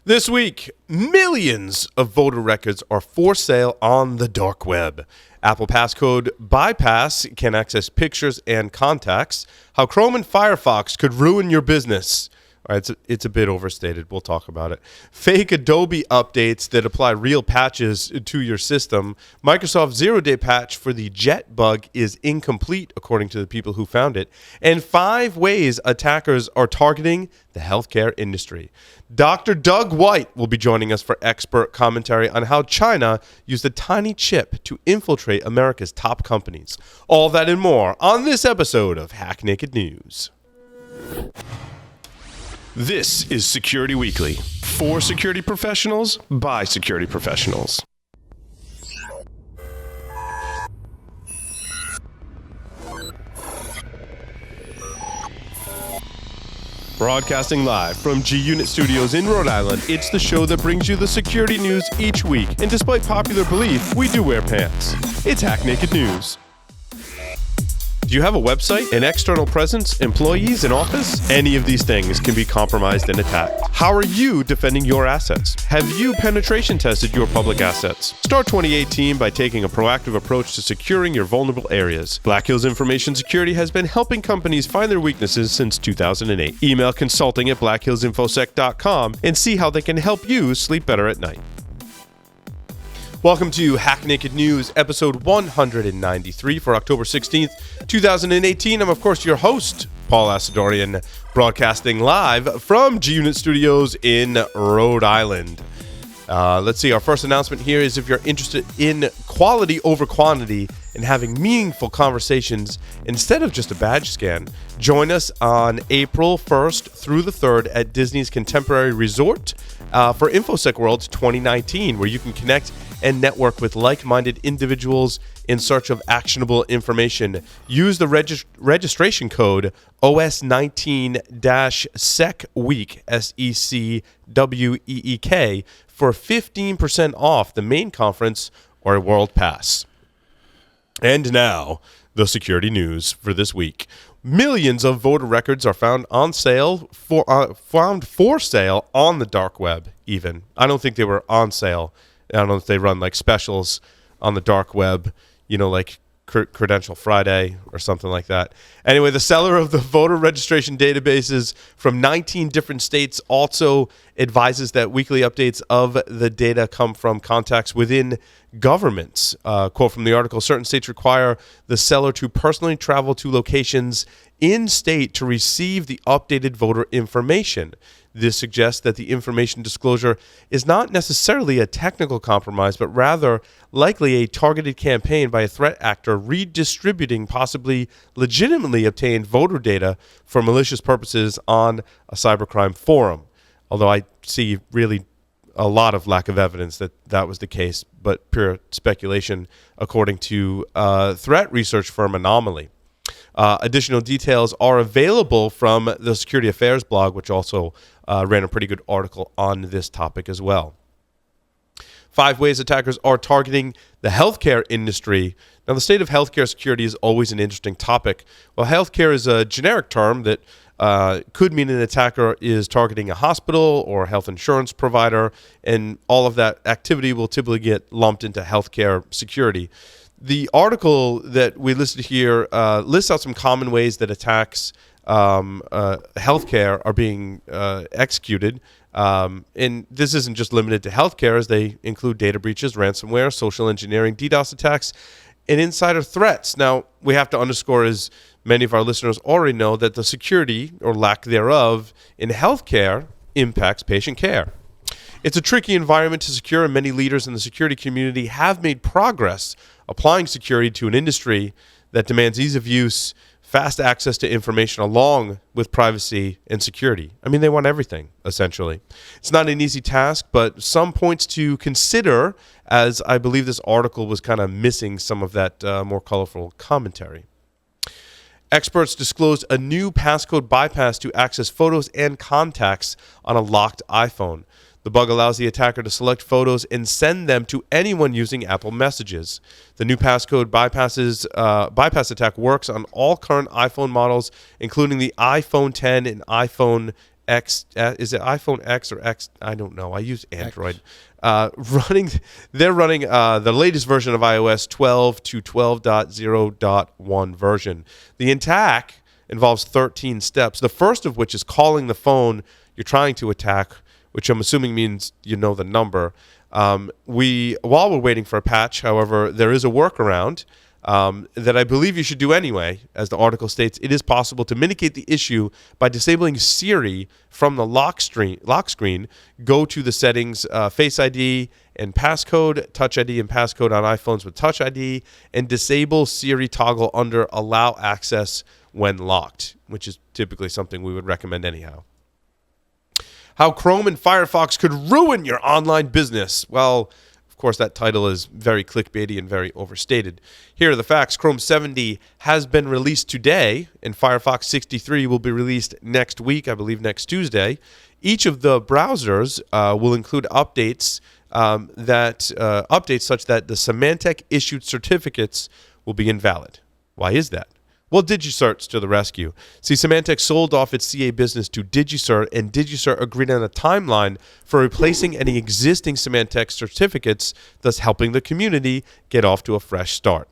This week, millions of voter records are for sale on the dark web. Apple passcode bypass can access pictures and contacts. How Chrome and Firefox could ruin your business. All right, it's a bit overstated. We'll talk about it. Fake Adobe updates that apply real patches to your system. Microsoft's zero-day patch for the Jet bug is incomplete, according to the people who found it. And 5 ways attackers are targeting the healthcare industry. Dr. Doug White will be joining us for expert commentary on how China used a tiny chip to infiltrate America's top companies. All that and more on this episode of Hack Naked News. This is Security Weekly, for security professionals, by security professionals. Broadcasting live from G-Unit Studios in Rhode Island, it's the show that brings you the security news each week. And despite popular belief, we do wear pants. It's Hack Naked News. Do you have a website, an external presence, employees, an office? Any of these things can be compromised and attacked. How are you defending your assets? Have you penetration tested your public assets? Start 2018 by taking a proactive approach to securing your vulnerable areas. Black Hills Information Security has been helping companies find their weaknesses since 2008. Email consulting at blackhillsinfosec.com and see how they can help you sleep better at night. Welcome to Hack Naked News, episode 193 for October 16th, 2018. I'm, of course, your host, Paul Asadorian, broadcasting live from G-Unit Studios in Rhode Island. Let's see, our first announcement here is if you're interested in quality over quantity and having meaningful conversations instead of just a badge scan, join us on April 1st through the 3rd at Disney's Contemporary Resort for InfoSec World 2019, where you can connect and network with like-minded individuals in search of actionable information. Use the registration code OS19-SECWEEK, SECWEEK, for 15% off the main conference or World Pass. And now, the security news for this week. Millions of voter records are found for sale on the dark web, even. I don't think they were on sale. I don't know if they run like specials on the dark web, you know, like Credential Friday or something like that. Anyway, the seller of the voter registration databases from 19 different states also advises that weekly updates of the data come from contacts within governments. Quote from the article, certain states require the seller to personally travel to locations in state to receive the updated voter information. This suggests that the information disclosure is not necessarily a technical compromise, but rather likely a targeted campaign by a threat actor redistributing possibly legitimately obtained voter data for malicious purposes on a cybercrime forum. Although I see really a lot of lack of evidence that that was the case, but pure speculation according to threat research firm Anomaly. Additional details are available from the Security Affairs blog, which also ran a pretty good article on this topic as well. 5 ways attackers are targeting the healthcare industry. Now, the state of healthcare security is always an interesting topic. Well, healthcare is a generic term that could mean an attacker is targeting a hospital or a health insurance provider, and all of that activity will typically get lumped into healthcare security. The article that we listed here lists out some common ways that attacks healthcare are being executed. And this isn't just limited to healthcare, as they include data breaches, ransomware, social engineering, DDoS attacks, and insider threats. Now, we have to underscore, as many of our listeners already know, that the security, or lack thereof, in healthcare impacts patient care. It's a tricky environment to secure, and many leaders in the security community have made progress applying security to an industry that demands ease of use, fast access to information, along with privacy and security. I mean, they want everything, essentially. It's not an easy task, but some points to consider, as I believe this article was kind of missing some of that more colorful commentary. Experts disclosed a new passcode bypass to access photos and contacts on a locked iPhone. The bug allows the attacker to select photos and send them to anyone using Apple Messages. The new passcode bypass attack works on all current iPhone models, including the iPhone X and iPhone X, is it iPhone X or X? I don't know. I use Android. They're running the latest version of iOS 12 to 12.0.1 version. The attack involves 13 steps, the first of which is calling the phone you're trying to attack, which I'm assuming means you know the number. While we're waiting for a patch, however, there is a workaround that I believe you should do anyway. As the article states, it is possible to mitigate the issue by disabling Siri from the lock screen. Go to the settings, Face ID and passcode, Touch ID and passcode on iPhones with Touch ID, and disable Siri toggle under Allow Access when locked, which is typically something we would recommend anyhow. How Chrome and Firefox could ruin your online business. Well, of course, that title is very clickbaity and very overstated. Here are the facts. Chrome 70 has been released today, and Firefox 63 will be released next week, I believe next Tuesday. Each of the browsers will include updates updates such that the Symantec issued certificates will be invalid. Why is that? Well, DigiCert's to the rescue. See, Symantec sold off its CA business to DigiCert, and DigiCert agreed on a timeline for replacing any existing Symantec certificates, thus helping the community get off to a fresh start.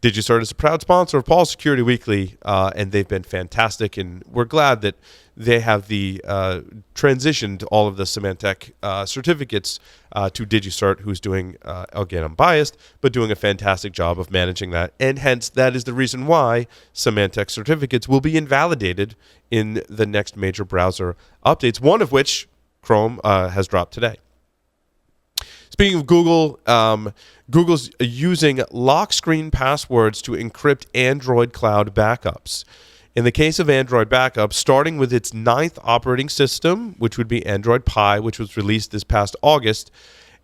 DigiCert is a proud sponsor of Paul Security Weekly, and they've been fantastic, and we're glad that they have transitioned all of the Symantec certificates to DigiCert, who's doing, again, I'm biased, but doing a fantastic job of managing that, and hence that is the reason why Symantec certificates will be invalidated in the next major browser updates, one of which Chrome has dropped today. Speaking of Google, Google's using lock screen passwords to encrypt Android cloud backups. In the case of Android backups, starting with its 9th operating system, which would be Android Pie, which was released this past August,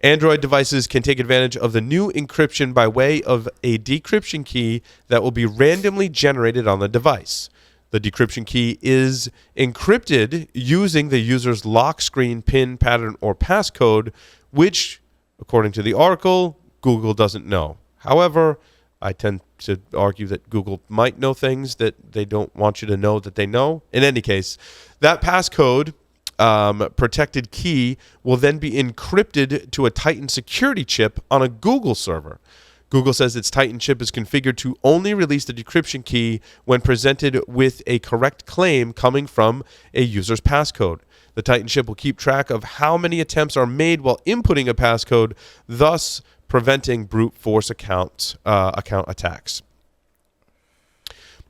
Android devices can take advantage of the new encryption by way of a decryption key that will be randomly generated on the device. The decryption key is encrypted using the user's lock screen PIN, pattern, or passcode, which, according to the article, Google doesn't know. However, I tend to argue that Google might know things that they don't want you to know that they know. In any case, that passcode protected key will then be encrypted to a Titan security chip on a Google server. Google says its Titan chip is configured to only release the decryption key when presented with a correct claim coming from a user's passcode. The Titan chip will keep track of how many attempts are made while inputting a passcode, thus preventing brute force account attacks.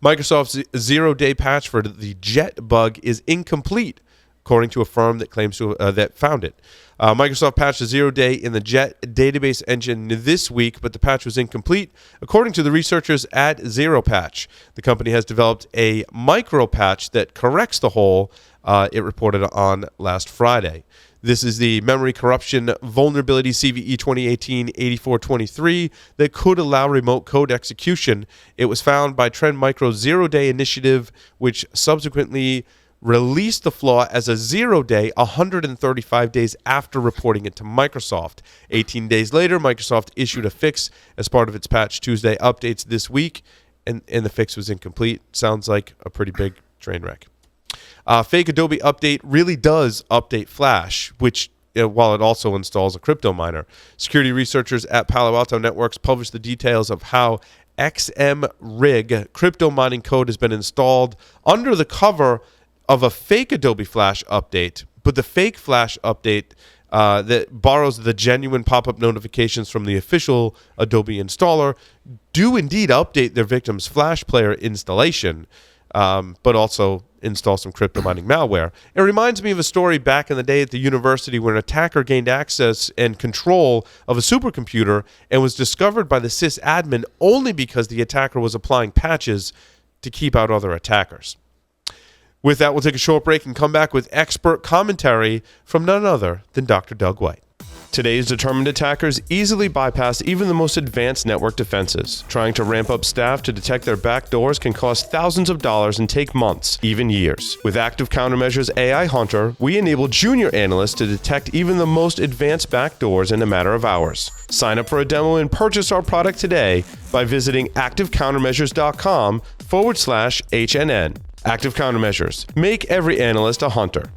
Microsoft's zero-day patch for the Jet bug is incomplete, according to a firm that claims to that found it. Microsoft patched the zero-day in the Jet database engine this week, but the patch was incomplete, according to the researchers at Zero Patch. The company has developed a micro patch that corrects the hole, it reported on last Friday. This is the memory corruption vulnerability CVE 2018-8423 that could allow remote code execution. It was found by Trend Micro's zero-day initiative, which subsequently released the flaw as a zero-day 135 days after reporting it to Microsoft. 18 days later, Microsoft issued a fix as part of its Patch Tuesday updates this week, and the fix was incomplete. Sounds like a pretty big train wreck. Fake Adobe update really does update Flash, which while it also installs a crypto miner. Security researchers at Palo Alto Networks published the details of how XMRig crypto mining code has been installed under the cover of a fake Adobe Flash update, but the fake Flash update that borrows the genuine pop-up notifications from the official Adobe installer do indeed update their victim's Flash player installation, but also install some crypto mining malware. It reminds me of a story back in the day at the university where an attacker gained access and control of a supercomputer and was discovered by the sysadmin only because the attacker was applying patches to keep out other attackers. With that, we'll take a short break and come back with expert commentary from none other than Dr. Doug White. Today's determined attackers easily bypass even the most advanced network defenses. Trying to ramp up staff to detect their backdoors can cost thousands of dollars and take months, even years. With Active Countermeasures AI Hunter, we enable junior analysts to detect even the most advanced backdoors in a matter of hours. Sign up for a demo and purchase our product today by visiting activecountermeasures.com/HNN. Active Countermeasures. Make every analyst a hunter.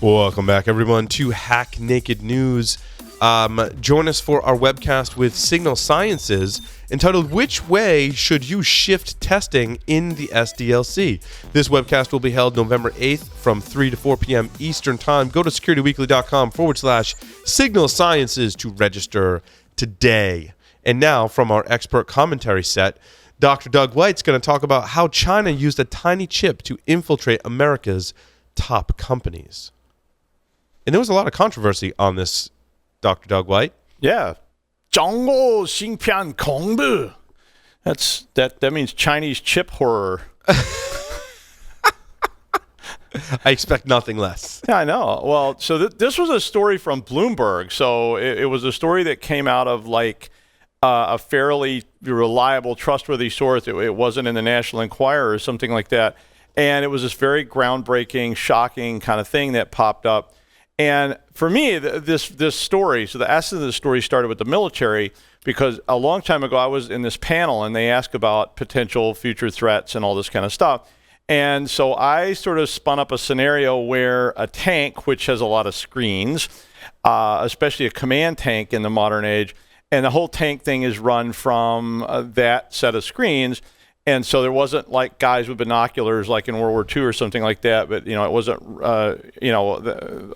Welcome back, everyone, to Hack Naked News. Join us for our webcast with Signal Sciences entitled Which Way Should You Shift Testing in the SDLC? This webcast will be held November 8th from 3 to 4 p.m. Eastern Time. Go to securityweekly.com/Signal Sciences to register today. And now, from our expert commentary set, Dr. Doug White's going to talk about how China used a tiny chip to infiltrate America's top companies. And there was a lot of controversy on this, Dr. Doug White. Yeah. 中国芯片恐怖. That means Chinese chip horror. I expect nothing less. Yeah, I know. Well, so this was a story from Bloomberg. So it was a story that came out of like a fairly reliable, trustworthy source. It wasn't in the National Enquirer or something like that. And it was this very groundbreaking, shocking kind of thing that popped up. And for me, this story, so the essence of the story started with the military, because a long time ago I was in this panel and they asked about potential future threats and all this kind of stuff. And so I sort of spun up a scenario where a tank, which has a lot of screens, especially a command tank in the modern age, and the whole tank thing is run from that set of screens. And so there wasn't like guys with binoculars like in World War II or something like that, but it wasn't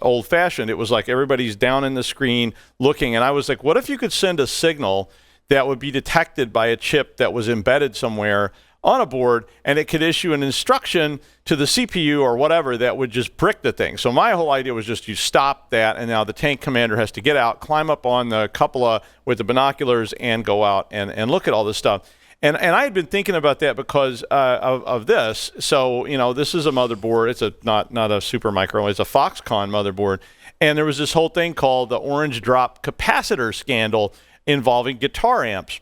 old fashioned. It was like everybody's down in the screen looking. And I was like, what if you could send a signal that would be detected by a chip that was embedded somewhere on a board, and it could issue an instruction to the CPU or whatever that would just brick the thing. So my whole idea was just you stop that, and now the tank commander has to get out, climb up on the cupola with the binoculars, and go out and look at all this stuff. And I had been thinking about that because of this. So, this is a motherboard. It's not a super micro. It's a Foxconn motherboard. And there was this whole thing called the orange drop capacitor scandal involving guitar amps.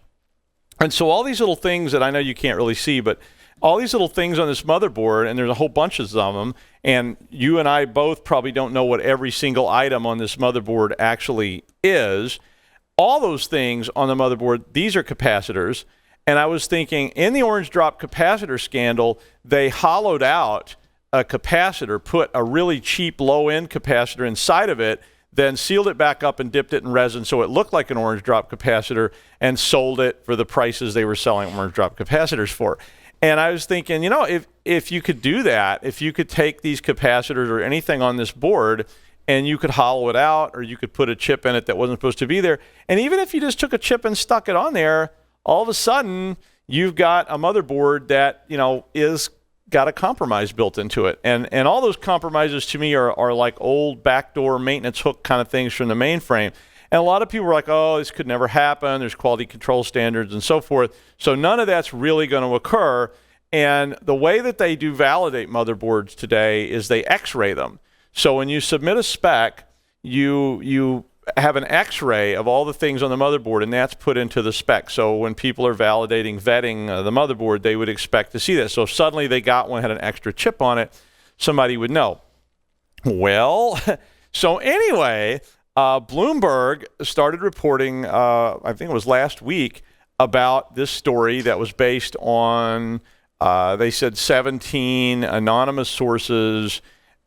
And so all these little things that I know you can't really see, but all these little things on this motherboard, and there's a whole bunch of them, and you and I both probably don't know what every single item on this motherboard actually is. All those things on the motherboard, these are capacitors. And I was thinking, in the orange drop capacitor scandal, they hollowed out a capacitor, put a really cheap low-end capacitor inside of it, then sealed it back up and dipped it in resin so it looked like an orange drop capacitor, and sold it for the prices they were selling orange drop capacitors for. And I was thinking, if you could do that, if you could take these capacitors or anything on this board and you could hollow it out, or you could put a chip in it that wasn't supposed to be there, and even if you just took a chip and stuck it on there, all of a sudden, you've got a motherboard that, is got a compromise built into it. And all those compromises to me are like old backdoor maintenance hook kind of things from the mainframe. And a lot of people are like, oh, this could never happen. There's quality control standards and so forth. So none of that's really going to occur. And the way that they do validate motherboards today is they X-ray them. So when you submit a spec, you have an X-ray of all the things on the motherboard, and that's put into the spec. So when people are vetting the motherboard, they would expect to see that. So if suddenly they got one, had an extra chip on it, somebody would know. Well, so anyway, Bloomberg started reporting, I think it was last week, about this story that was based on, they said 17 anonymous sources,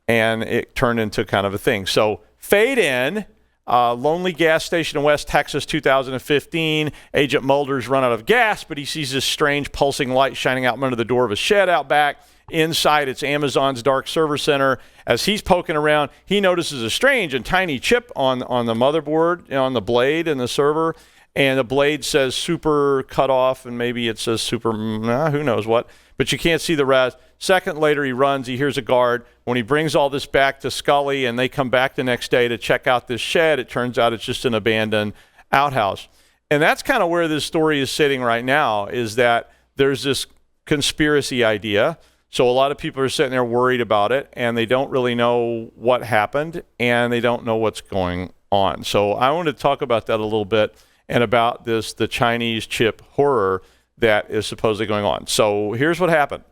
and it turned into kind of a thing. So fade in. Lonely gas station in West Texas, 2015. Agent Mulder's run out of gas, but he sees this strange pulsing light shining out from under the door of a shed out back. Inside, it's Amazon's dark server center. As he's poking around, he notices a strange and tiny chip on the motherboard, on the blade in the server. And the blade says super cutoff, and maybe it says super, who knows what. But you can't see the rest. Second later, he runs. He hears a guard. When he brings all this back to Scully and they come back the next day to check out this shed, it turns out it's just an abandoned outhouse. And that's kind of where this story is sitting right now, is that there's this conspiracy idea. So a lot of people are sitting there worried about it, and they don't really know what happened, and they don't know what's going on. So I want to talk about that a little bit, and about the Chinese chip horror that is supposedly going on. So here's what happened.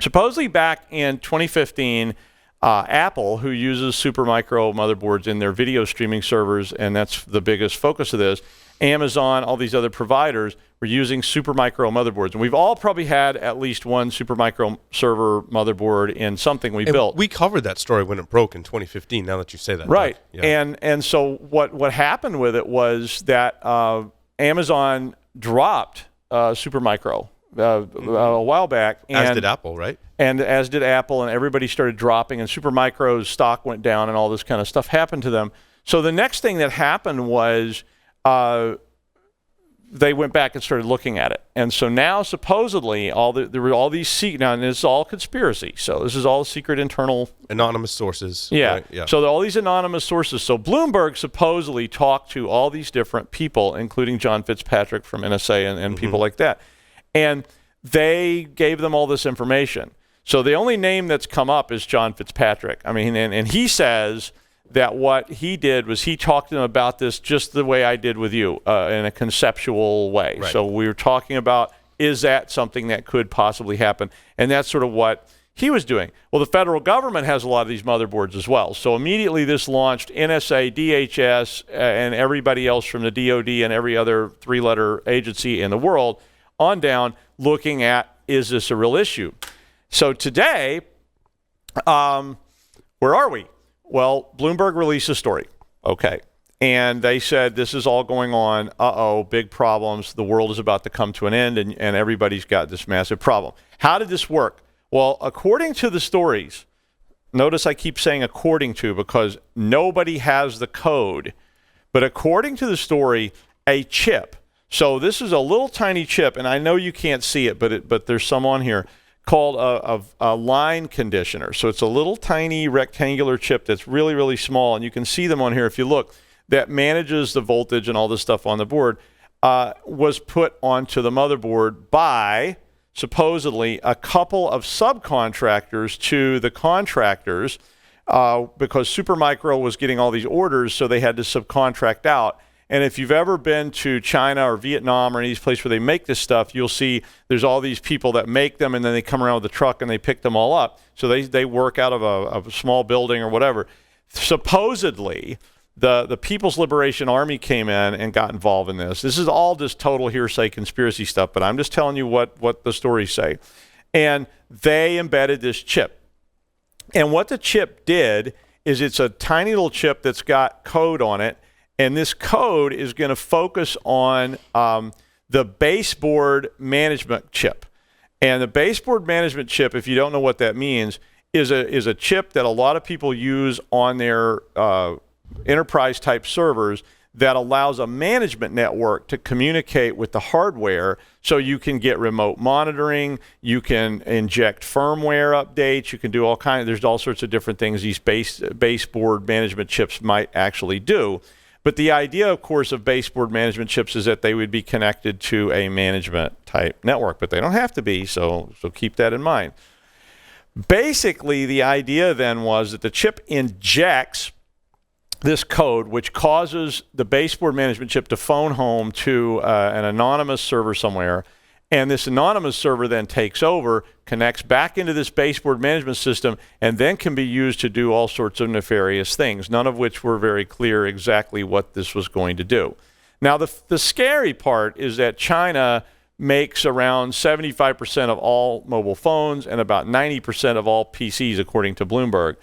Supposedly back in 2015, Apple, who uses Supermicro motherboards in their video streaming servers, and that's the biggest focus of this, Amazon, all these other providers were using Supermicro motherboards. And we've all probably had at least one Supermicro server motherboard in something we built. We covered that story when it broke in 2015, now that you say that. Right. Yeah. And so what happened with it was that Amazon dropped Supermicro a while back. As did Apple, right? And as did Apple, and everybody started dropping, and Supermicro's stock went down, and all this kind of stuff happened to them. So the next thing that happened was they went back and started looking at it. And so now supposedly there were all these now, and it's all conspiracy. So this is all secret internal anonymous sources. Yeah. Right? Yeah. So all these anonymous sources. So Bloomberg supposedly talked to all these different people, including John Fitzpatrick from NSA and people like that. And they gave them all this information. So the only name that's come up is John Fitzpatrick. I mean, and he says that what he did was he talked to them about this just the way I did with you, in a conceptual way. Right. So we were talking about, is that something that could possibly happen? And that's sort of what he was doing. Well, the federal government has a lot of these motherboards as well. So immediately this launched NSA, DHS, and everybody else from the DOD and every other three-letter agency in the world on down, looking at, is this a real issue? So today, where are we? Well, Bloomberg released a story, okay, and they said this is all going on, big problems, the world is about to come to an end, and everybody's got this massive problem. How did this work? Well, according to the stories, notice I keep saying according to because nobody has the code, but according to the story, a chip, so this is a little tiny chip, and I know you can't see it, but there's some on here, called a line conditioner. So it's a little tiny rectangular chip that's really, really small, and you can see them on here if you look, that manages the voltage and all this stuff on the board, was put onto the motherboard by, supposedly, a couple of subcontractors to the contractors, because Supermicro was getting all these orders, so they had to subcontract out. And if you've ever been to China or Vietnam or any of these places where they make this stuff, you'll see there's all these people that make them, and then they come around with a truck and they pick them all up. So they work out of a small building or whatever. Supposedly, the People's Liberation Army came in and got involved in this. This is all just total hearsay conspiracy stuff, but I'm just telling you what the stories say. And they embedded this chip. And what the chip did is it's a tiny little chip that's got code on it. And this code is going to focus on the baseboard management chip. And the baseboard management chip, if you don't know what that means, is a chip that a lot of people use on their enterprise-type servers that allows a management network to communicate with the hardware so you can get remote monitoring, you can inject firmware updates, you can do there's all sorts of different things these baseboard management chips might actually do. But the idea, of course, of baseboard management chips is that they would be connected to a management type network, but they don't have to be, so keep that in mind. Basically, the idea then was that the chip injects this code, which causes the baseboard management chip to phone home to an anonymous server somewhere, and this anonymous server then takes over, connects back into this baseboard management system, and then can be used to do all sorts of nefarious things, none of which were very clear exactly what this was going to do. Now, the scary part is that China makes around 75% of all mobile phones and about 90% of all PCs, according to Bloomberg.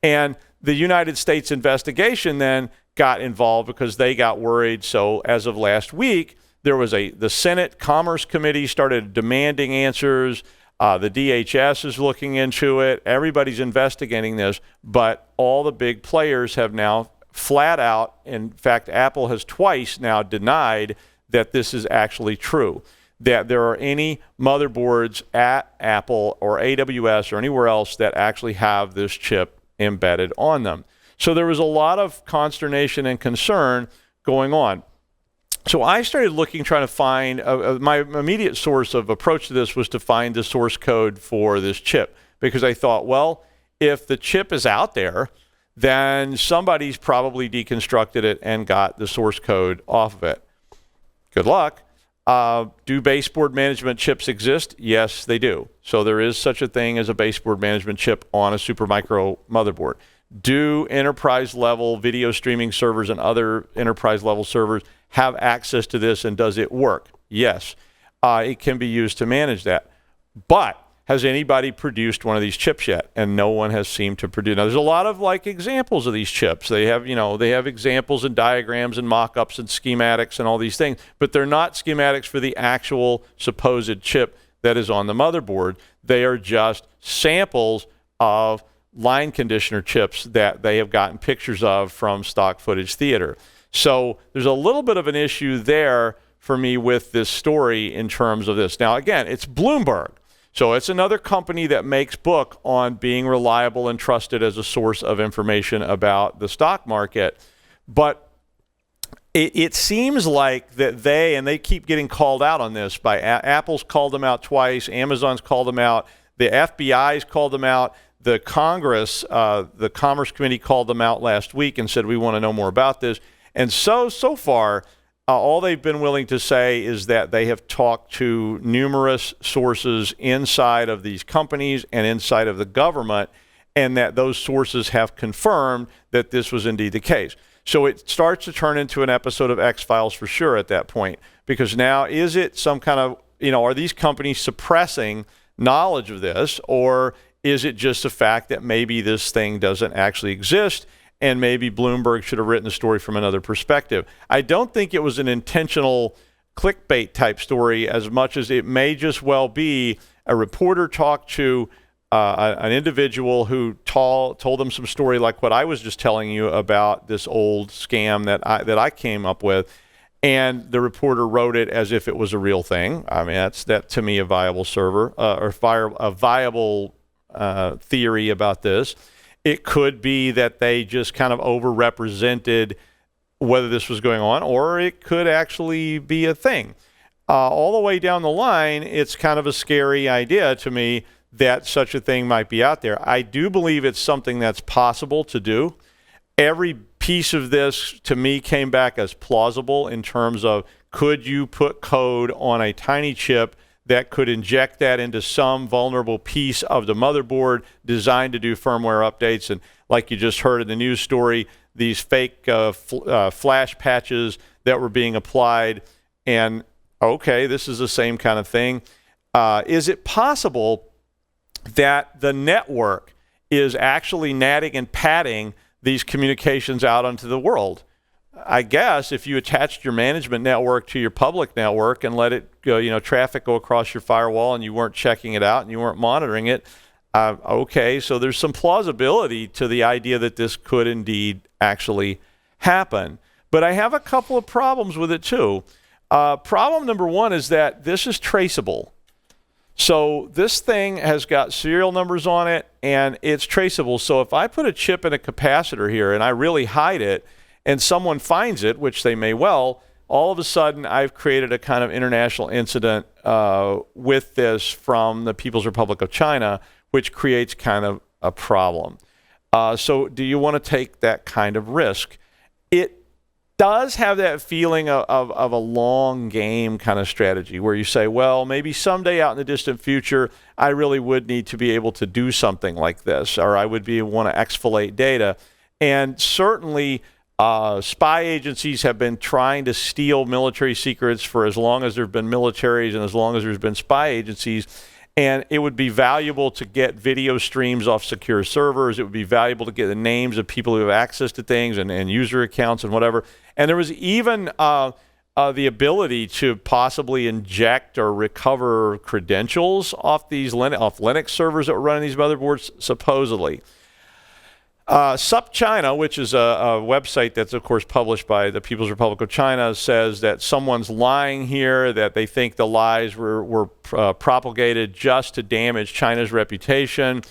And the United States investigation then got involved because they got worried. So as of last week, there was the Senate Commerce Committee started demanding answers. The DHS is looking into it. Everybody's investigating this, but all the big players have now flat out, in fact, Apple has twice now denied that this is actually true, that there are any motherboards at Apple or AWS or anywhere else that actually have this chip embedded on them. So there was a lot of consternation and concern going on. So I started looking, trying to find, my immediate source of approach to this was to find the source code for this chip, because I thought, well, if the chip is out there, then somebody's probably deconstructed it and got the source code off of it. Good luck. Do baseboard management chips exist? Yes, they do. So there is such a thing as a baseboard management chip on a Supermicro motherboard. do enterprise level video streaming servers and other enterprise level servers have access to this, and does it work? Yes, it can be used to manage that. But has anybody produced one of these chips yet? And no one has seemed to produce. Now, there's a lot of examples of these chips. They have, they have examples and diagrams and mock-ups and schematics and all these things, but they're not schematics for the actual supposed chip that is on the motherboard. They are just samples of line conditioner chips that they have gotten pictures of from stock footage theater. So there's a little bit of an issue there for me with this story in terms of this. Now, again, it's Bloomberg. So it's another company that makes book on being reliable and trusted as a source of information about the stock market. But it seems like that they keep getting called out on this by Apple's called them out twice, Amazon's called them out, the FBI's called them out, the Congress, the Commerce Committee called them out last week and said, we want to know more about this. And so far, all they've been willing to say is that they have talked to numerous sources inside of these companies and inside of the government, and that those sources have confirmed that this was indeed the case. So it starts to turn into an episode of X-Files for sure at that point, because now is it some kind of, are these companies suppressing knowledge of this, or is it just the fact that maybe this thing doesn't actually exist and maybe Bloomberg should have written the story from another perspective? I don't think it was an intentional clickbait type story as much as it may just well be a reporter talked to an individual who told them some story like what I was just telling you about this old scam that I came up with, and the reporter wrote it as if it was a real thing. I mean, that to me a viable server a viable theory about this. It could be that they just kind of overrepresented whether this was going on, or it could actually be a thing. All the way down the line, it's kind of a scary idea to me that such a thing might be out there. I do believe it's something that's possible to do. Every piece of this, to me, came back as plausible in terms of, could you put code on a tiny chip that could inject that into some vulnerable piece of the motherboard designed to do firmware updates? And like you just heard in the news story, these fake flash patches that were being applied. And okay, this is the same kind of thing. Is it possible that the network is actually natting and padding these communications out onto the world? I guess if you attached your management network to your public network and let it go, traffic go across your firewall, and you weren't checking it out and you weren't monitoring it, okay, so there's some plausibility to the idea that this could indeed actually happen. But I have a couple of problems with it too. Problem number one is that this is traceable. So this thing has got serial numbers on it, and it's traceable. So if I put a chip in a capacitor here and I really hide it, and someone finds it, which they may well, all of a sudden I've created a kind of international incident with this from the People's Republic of China, which creates kind of a problem. So do you want to take that kind of risk? It does have that feeling of a long game kind of strategy where you say, well, maybe someday out in the distant future, I really would need to be able to do something like this, or I would want to exfiltrate data. And certainly spy agencies have been trying to steal military secrets for as long as there have been militaries and as long as there's been spy agencies. And it would be valuable to get video streams off secure servers. It would be valuable to get the names of people who have access to things and user accounts and whatever. And there was even the ability to possibly inject or recover credentials off these Linux servers that were running these motherboards, supposedly. SupChina, which is a website that's, of course, published by the People's Republic of China, says that someone's lying here, that they think the lies were propagated just to damage China's reputation.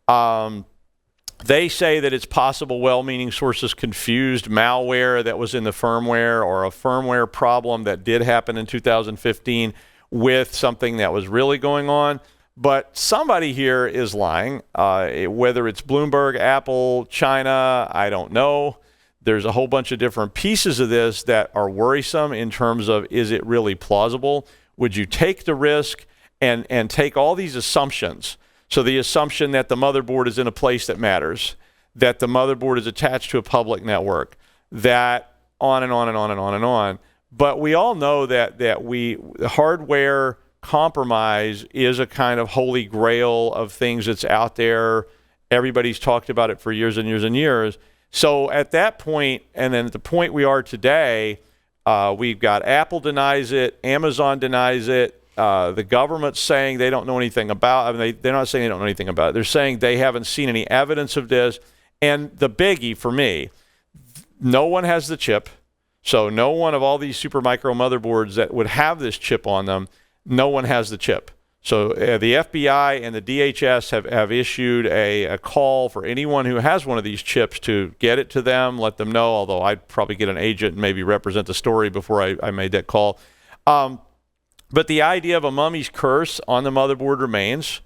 They say that it's possible well-meaning sources confused malware that was in the firmware, or a firmware problem that did happen in 2015 with something that was really going on. But somebody here is lying, whether it's Bloomberg, Apple, China, I don't know. There's a whole bunch of different pieces of this that are worrisome in terms of, is it really plausible? Would you take the risk and take all these assumptions? So the assumption that the motherboard is in a place that matters, that the motherboard is attached to a public network, that on and on and on and on and on. But we all know that hardware compromise is a kind of holy grail of things that's out there. Everybody's talked about it for years and years and years. So at that point, and then at the point we are today, we've got Apple denies it, Amazon denies it, the government's saying they don't know anything about it. I mean, they're not saying they don't know anything about it. They're saying they haven't seen any evidence of this. And the biggie for me, no one has the chip. So no one of all these super micro motherboards that would have this chip on them, no one has the chip. So the FBI and the DHS have issued a call for anyone who has one of these chips to get it to them, let them know, although I'd probably get an agent and maybe represent the story before I made that call. But the idea of a mummy's curse on the motherboard remains.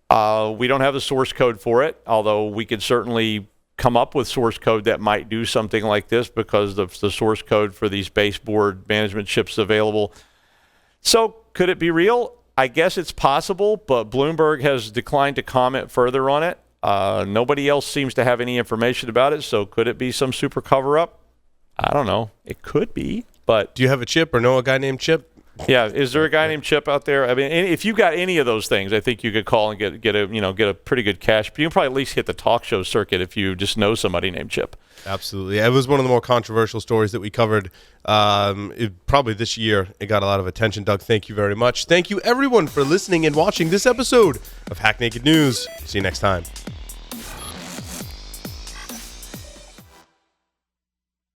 We don't have the source code for it, although we could certainly come up with source code that might do something like this because the source code for these baseboard management chips is available. So could it be real? I guess it's possible, but Bloomberg has declined to comment further on it. Nobody else seems to have any information about it, so could it be some super cover-up? I don't know. It could be, but... Do you have a Chip or know a guy named Chip? Yeah, is there a guy named Chip out there? I mean, if you got any of those things, I think you could call and get a pretty good cash. But you can probably at least hit the talk show circuit if you just know somebody named Chip. Absolutely, it was one of the more controversial stories that we covered. Probably this year, it got a lot of attention. Doug, thank you very much. Thank you everyone for listening and watching this episode of Hack Naked News. See you next time.